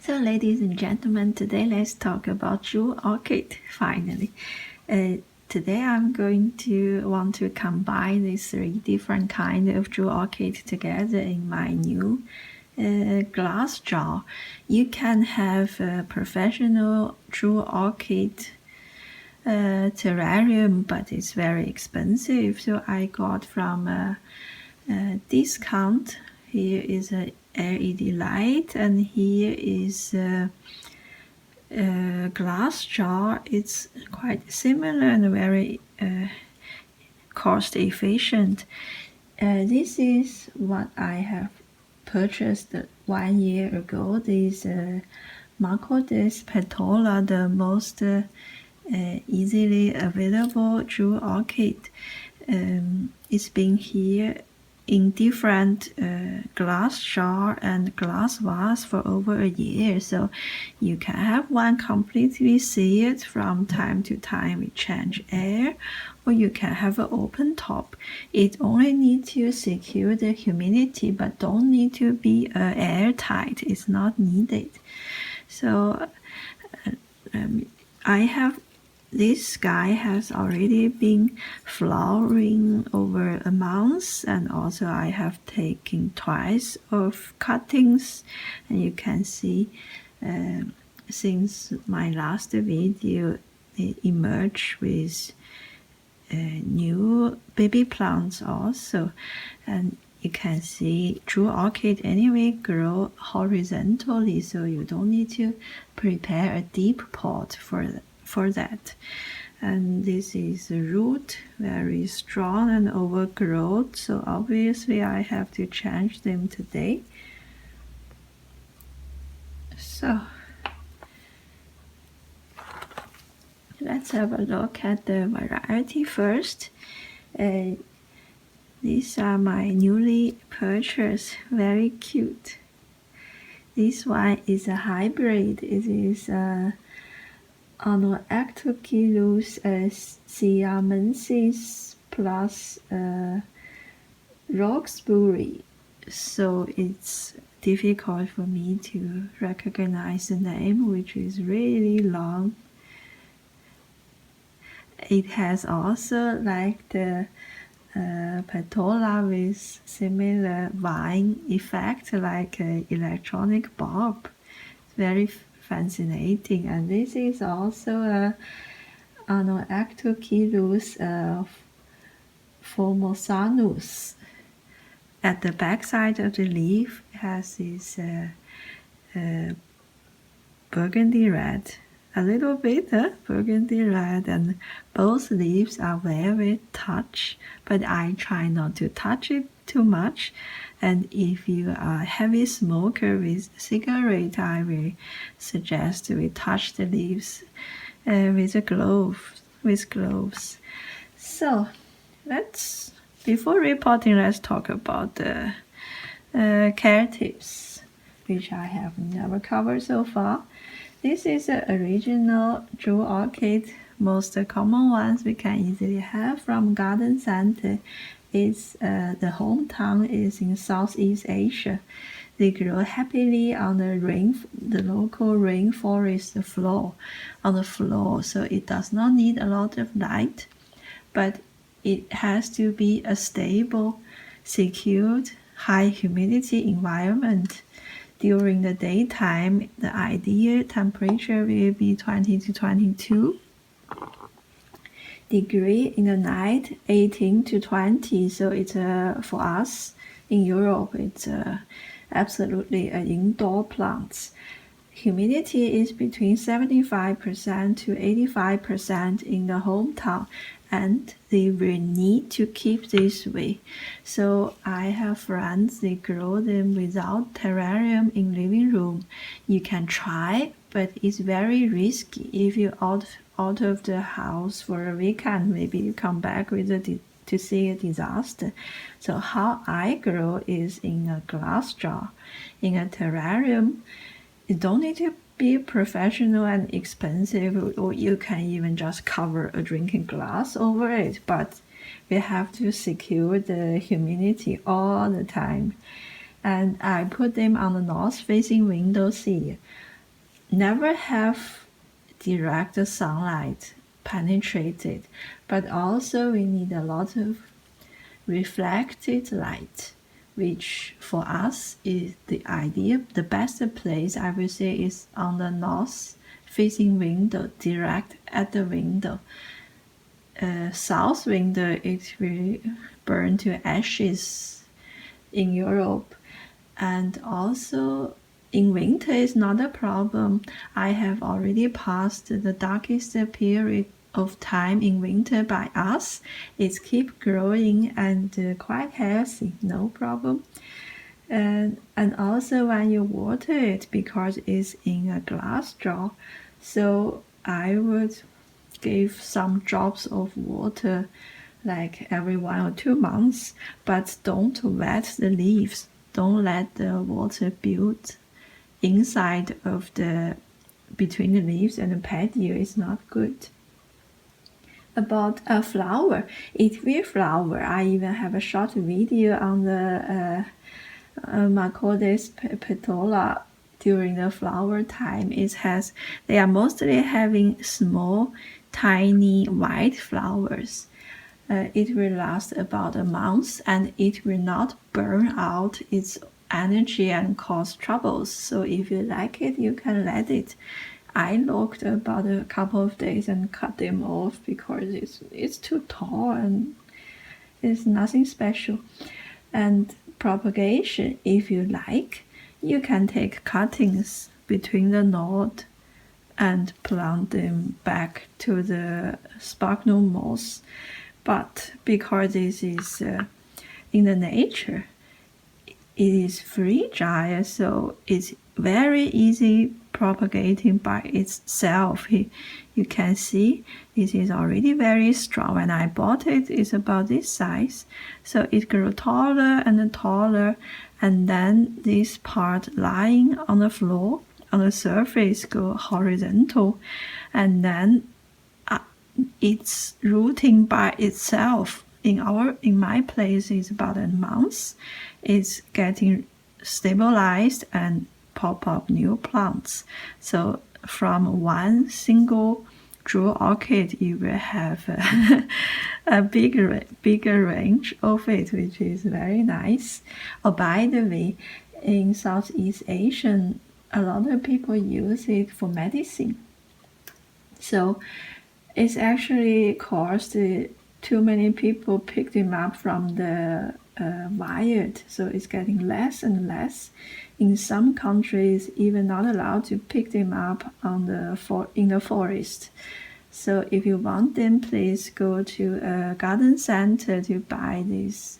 So ladies and gentlemen, today let's talk about jewel orchid, finally. Today I'm going to want to combine these three different kinds of jewel orchid together in my new glass jar. You can have a professional jewel orchid terrarium, but it's very expensive, so I got from a discount. Here is a LED light, and here is a glass jar. It's quite similar and very cost efficient. This is what I have purchased 1 year ago. This Macodes Petola, the most easily available jewel orchid. It's been here in different glass jar and glass vase for over a year, so you can have one completely sealed. From time to time we change air, or you can have an open top. It only needs to secure the humidity, but don't need to be airtight. It's not needed. So this guy has already been flowering over a month, and also I have taken twice of cuttings, and you can see since my last video it emerged with new baby plants also. And you can see jewel orchid anyway grow horizontally, so you don't need to prepare a deep pot for that. And this is the root, very strong and overgrown, so obviously I have to change them today. So let's have a look at the variety first. These are my newly purchased, very cute. This one is a hybrid. It is Anoectochilus Siamensis plus Roxbury, so it's difficult for me to recognize the name, which is really long. It has also, like the Petola, with similar vine effect, like an electronic bulb. It's very fascinating. And this is also a Anoectochilus Formosanus. At the back side of the leaf has this burgundy red, a little bit burgundy red, and both leaves are very touch, but I try not to touch it too much. And if you are a heavy smoker with cigarette, I will suggest we touch the leaves with gloves. So before repotting, let's talk about the care tips, which I have never covered so far. This is the original jewel orchid, most common ones we can easily have from garden center. The hometown is in Southeast Asia. They grow happily on the local rainforest floor, so it does not need a lot of light, but it has to be a stable, secured, high humidity environment. During the daytime, the ideal temperature will be 20 to 22 degrees. In the night, 18 to 20. So it's for us in Europe, it's absolutely an indoor plant. Humidity is between 75% to 85% in the hometown, and they will need to keep this way. So I have friends, they grow them without terrarium in living room. You can try, but it's very risky. If you're out of the house for a weekend, maybe you come back to see a disaster. So how I grow is in a glass jar. In a terrarium, you don't need to be professional and expensive, or you can even just cover a drinking glass over it, but we have to secure the humidity all the time. And I put them on the north-facing window sill. never have direct sunlight penetrated, but also we need a lot of reflected light, which for us is the ideal. The best place I would say is on the north facing window, direct at the window. South window, it will burn to ashes in Europe, and also in winter is not a problem. I have already passed the darkest period of time in winter by us. It's keep growing and quite healthy, no problem. And also when you water it, because it's in a glass jar, so I would give some drops of water like every 1 or 2 months, but don't wet the leaves. Don't let the water build inside of the between the leaves and the patio. Is not good. About a flower, it will flower. I even have a short video on the Macodes Petola during the flower time. They are mostly having small, tiny white flowers. It will last about a month and it will not burn out its energy and cause troubles. So if you like it, you can let it. I looked about a couple of days and cut them off because it's too tall and it's nothing special. And propagation, if you like, you can take cuttings between the node and plant them back to the sphagnum moss. But because this is in the nature, it is fragile, so it's very easy propagating by itself. You can see this is already very strong. When I bought it, it's about this size. So it grew taller and taller, and then this part lying on the floor, on the surface, go horizontal, and then it's rooting by itself. In my place, it's about a month. It's getting stabilized and pop up new plants. So from one single true orchid, you will have a bigger range of it, which is very nice. Oh, by the way, in Southeast Asia, a lot of people use it for medicine. So it's actually caused too many people pick them up from the wild, so it's getting less and less. In some countries, even not allowed to pick them up in the forest. So if you want them, please go to a garden center to buy these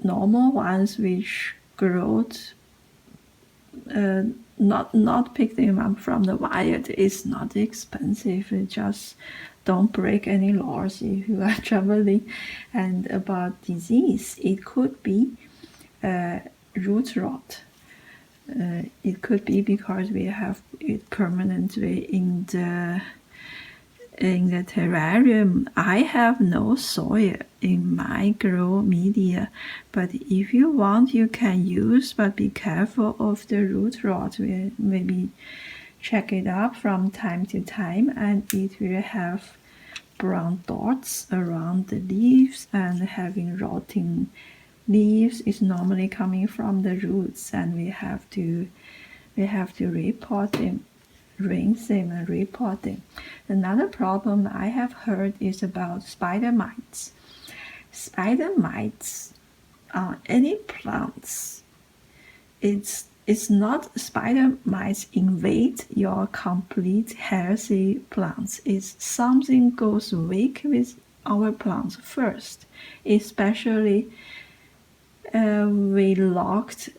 normal ones which growed. Not pick them up from the wild. It's not expensive. Just don't break any laws if you are traveling. And about disease, it could be root rot. It could be because we have it permanently in the terrarium. I have no soil in my grow media, but if you want, you can use, but be careful of the root rot. We maybe check it up from time to time, and it will have brown dots around the leaves, and having rotting leaves is normally coming from the roots, and we have to repot them, rinse them and repot them. Another problem I have heard is about spider mites. Spider mites on any plants, it's not spider mites invade your complete healthy plants. It's something goes weak with our plants first, especially we locked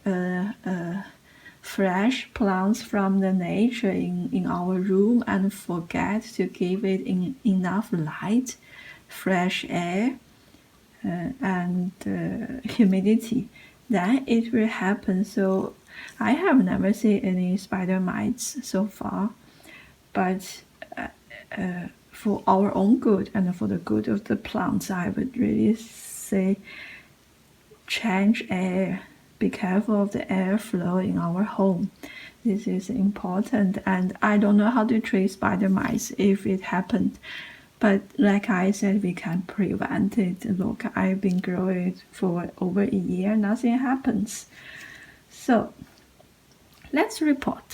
fresh plants from the nature in our room and forget to give it enough light, fresh air, and humidity. Then it will happen. So I have never seen any spider mites so far, but for our own good and for the good of the plants, I would really say change air be careful of the airflow in our home. This is important, and I don't know how to treat spider mites if it happened. But like I said, we can prevent it. Look, I've been growing it for over a year, nothing happens. So let's repot.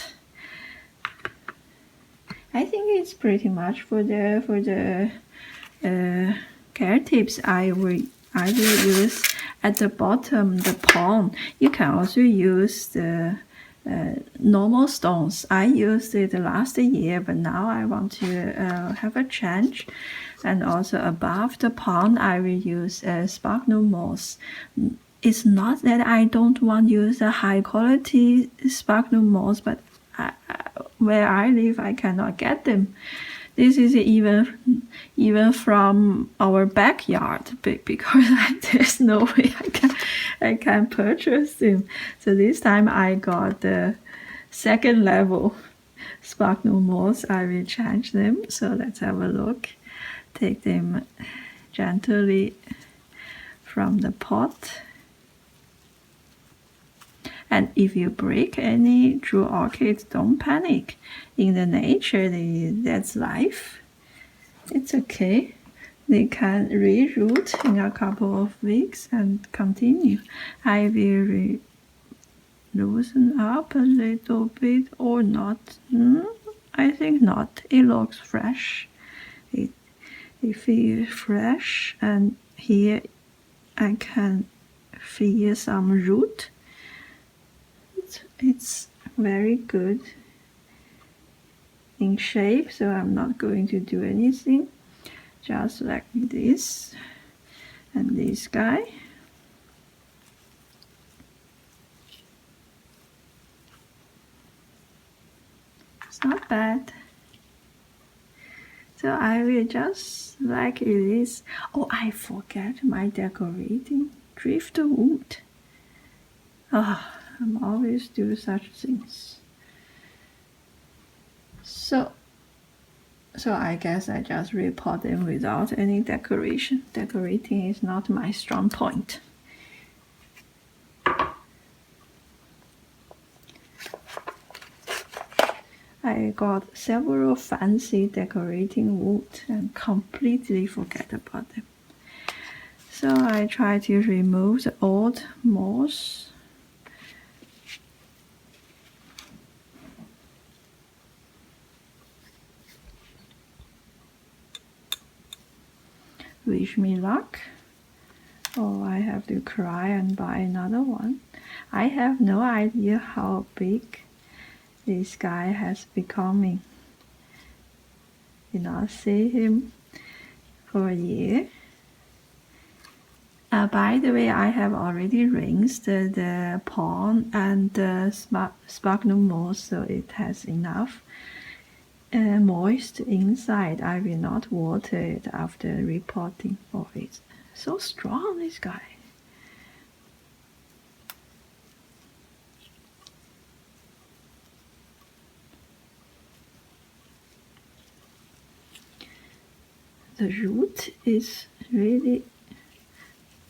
I think it's pretty much for the care tips. I will use at the bottom the pond. You can also use the normal stones. I used it last year, but now I want to have a change. And also above the pond, I will use sphagnum moss. It's not that I don't want to use a high quality sphagnum moss, but where I live, I cannot get them. This is even from our backyard, because there's no way I can purchase them. So this time I got the second level sphagnum moss. I will change them. So let's have a look. Take them gently from the pot. And if you break any true orchids, don't panic. In the nature, that's life. It's okay. They can reroot in a couple of weeks and continue. I will loosen up a little bit or not. I think not. It looks fresh. It feels fresh, and here I can feel some root. It's very good in shape, so I'm not going to do anything. Just like this and this guy. It's not bad. So I will just like it is. Oh, I forget my decorating driftwood. Ah. I'm always do such things. So I guess I just repot them without any decoration. Decorating is not my strong point. I got several fancy decorating wood and completely forget about them. So I try to remove the old moss. Wish me luck. Oh, I have to cry and buy another one. I have no idea how big this guy has becoming. Did not see him for a year. By the way, I have already rinsed the pond and the sphagnum moss, so it has enough moist inside. I will not water it after repotting. Oh, it's so strong, this guy. The root is really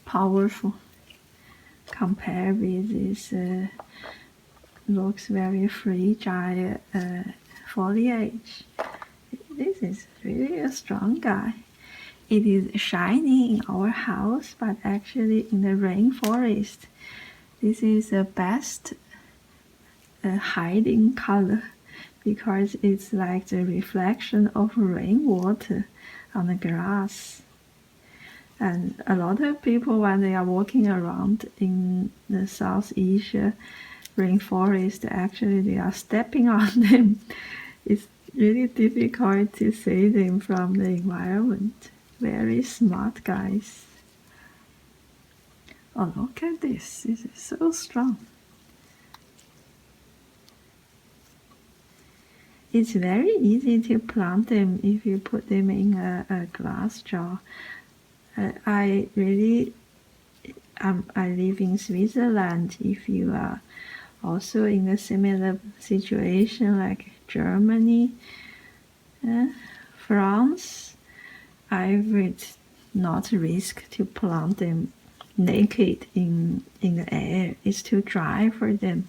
powerful compared with this looks very fragile foliage. This is really a strong guy. It is shiny in our house, but actually in the rainforest, this is the best hiding color, because it's like the reflection of rainwater on the grass. And a lot of people, when they are walking around in the South Asia rainforest, actually they are stepping on them. It's really difficult to save them from the environment. Very smart guys. Oh, look at this. This is so strong. It's very easy to plant them if you put them in a glass jar. I live in Switzerland. If you are also in a similar situation like Germany, France, I would not risk to plant them naked in the air. It's too dry for them.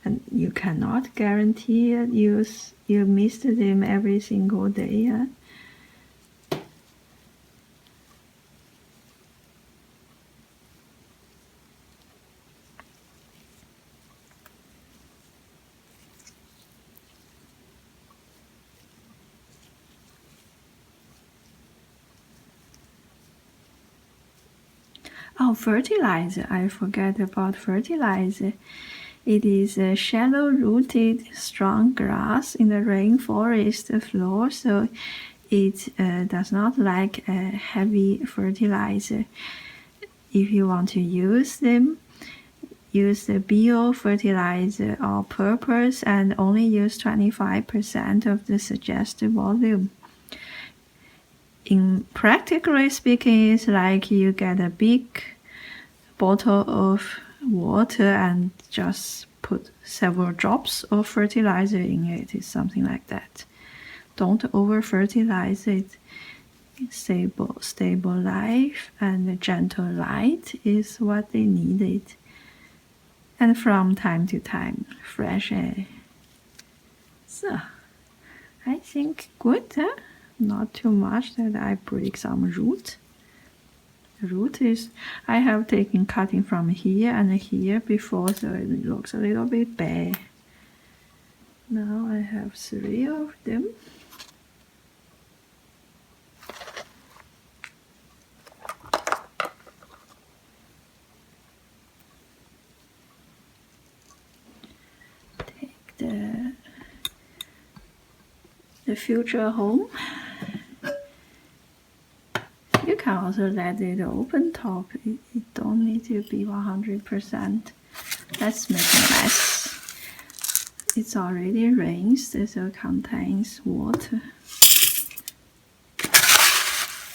And you cannot guarantee that you missed them every single day. Oh, fertilizer. I forget about fertilizer. It is a shallow-rooted, strong grass in the rainforest floor, so it does not like a heavy fertilizer. If you want to use them, use the bio-fertilizer all purpose and only use 25% of the suggested volume. In practically speaking, it's like you get a big bottle of water and just put several drops of fertilizer in it. It's something like that. Don't over fertilize it. Stable life and gentle light is what they needed. And from time to time, fresh air. So, I think good, huh? Not too much that I break some root. The root is, I have taken cutting from here and here before, so it looks a little bit bare. Now I have 3 of them. Take the future home. You can also let it open top. It don't need to be 100%. Let's make a mess. It's already rinsed, so it contains water.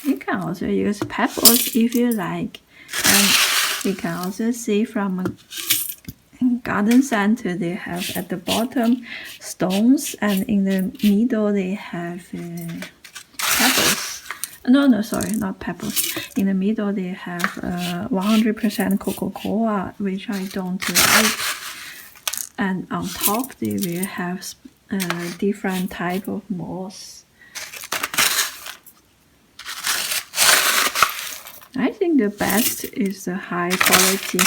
You can also use pebbles if you like. And you can also see from a garden center they have at the bottom stones, and in the middle they have pebbles. No, sorry, not pebbles. In the middle they have 100% Coca-Cola, which I don't like. And on top they will have different type of moss. I think the best is the high quality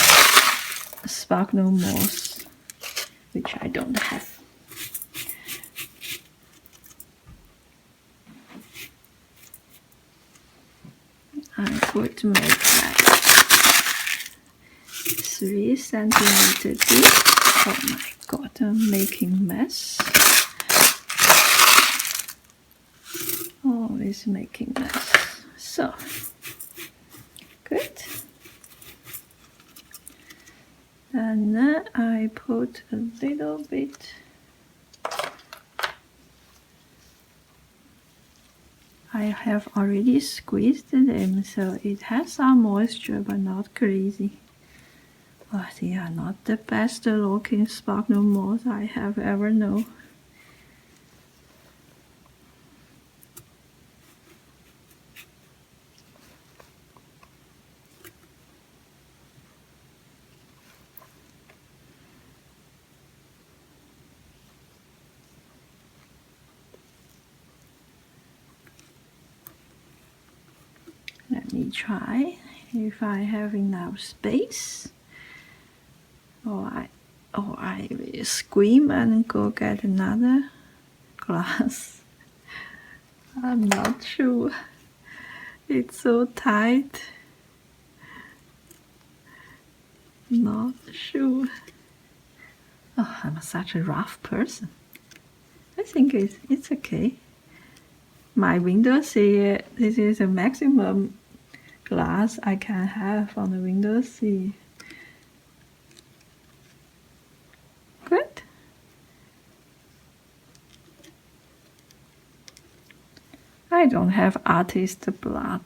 sphagnum moss, which I don't have. I would make like 3 centimeter deep. Oh my god, I'm making mess. Always making mess. So, good. And then I put a little bit I have already squeezed them, so it has some moisture, but not crazy. Oh, they are not the best looking sphagnum moss I have ever known. Let me try if I have enough space. Or I will scream and go get another glass. I'm not sure. It's so tight. Not sure. Oh, I'm such a rough person. I think it's okay. My window sill, this is the maximum glass I can have on the window sill. Good. I don't have artist blood.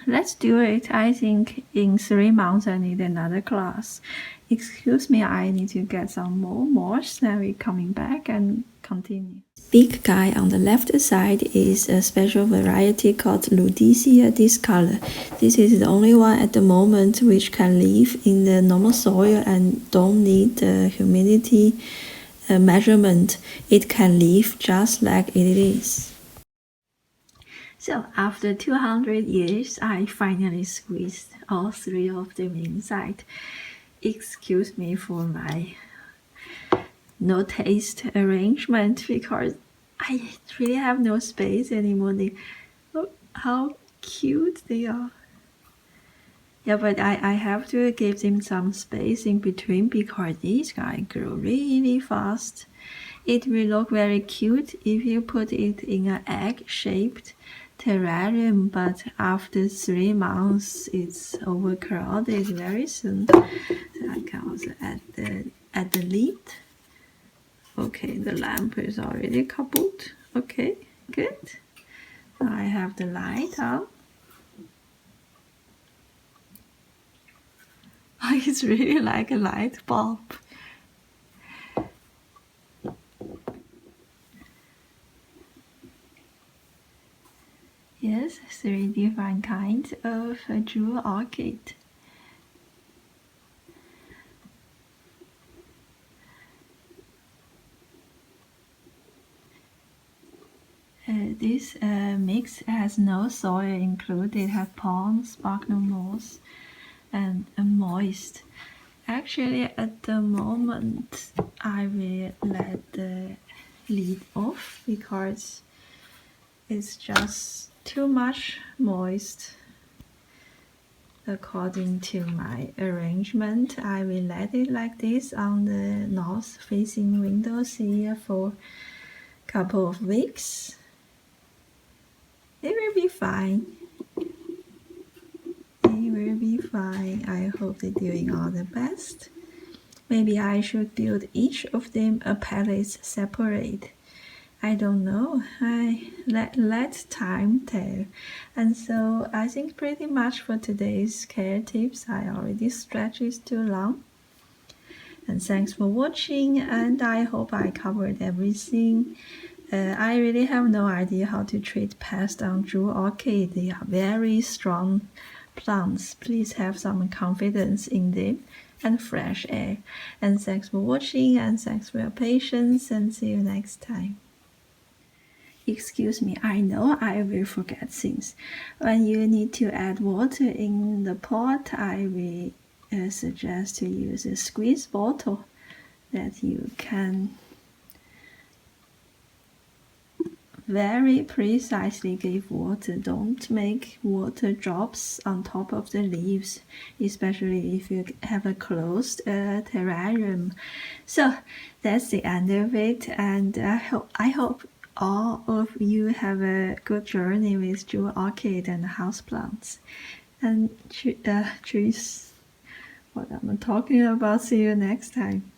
Let's do it. I think in 3 months I need another class. Excuse me, I need to get some more moss. Now we're coming back and continue. Big guy on the left side is a special variety called Ludicea discolor. This is the only one at the moment which can live in the normal soil and don't need the humidity measurement. It can live just like it is. So after 200 years, I finally squeezed all 3 of them inside. Excuse me for my no taste arrangement because I really have no space anymore. Look how cute they are. Yeah, but I have to give them some space in between because these guys grow really fast. It will look very cute if you put it in an egg-shaped terrarium, but after 3 months it's overcrowded very soon. So I can also add the lid. Okay, the lamp is already kaput. Okay, good. I have the light on. It's really like a light bulb. Yes, 3 different kinds of jewel orchid. This mix has no soil included, have pond, sparkle moss, and moist. Actually, at the moment, I will let the lid off because it's just too much moist. According to my arrangement, I will let it like this on the north-facing windows here for a couple of weeks. It will be fine. They will be fine. I hope they're doing all the best. Maybe I should build each of them a palace separate. I don't know. I let time tell. And so I think pretty much for today's care tips, I already stretched it too long. And thanks for watching, and I hope I covered everything. I really have no idea how to treat pests on jewel orchid. They are very strong plants. Please have some confidence in them and fresh air. And thanks for watching, and thanks for your patience, and see you next time. Excuse me, I know I will forget things. When you need to add water in the pot, I will suggest to use a squeeze bottle that you can very precisely give water. Don't make water drops on top of the leaves, especially if you have a closed terrarium. So that's the end of it, and I hope all of you have a good journey with jewel orchid and houseplants. And choose what I'm talking about. See you next time.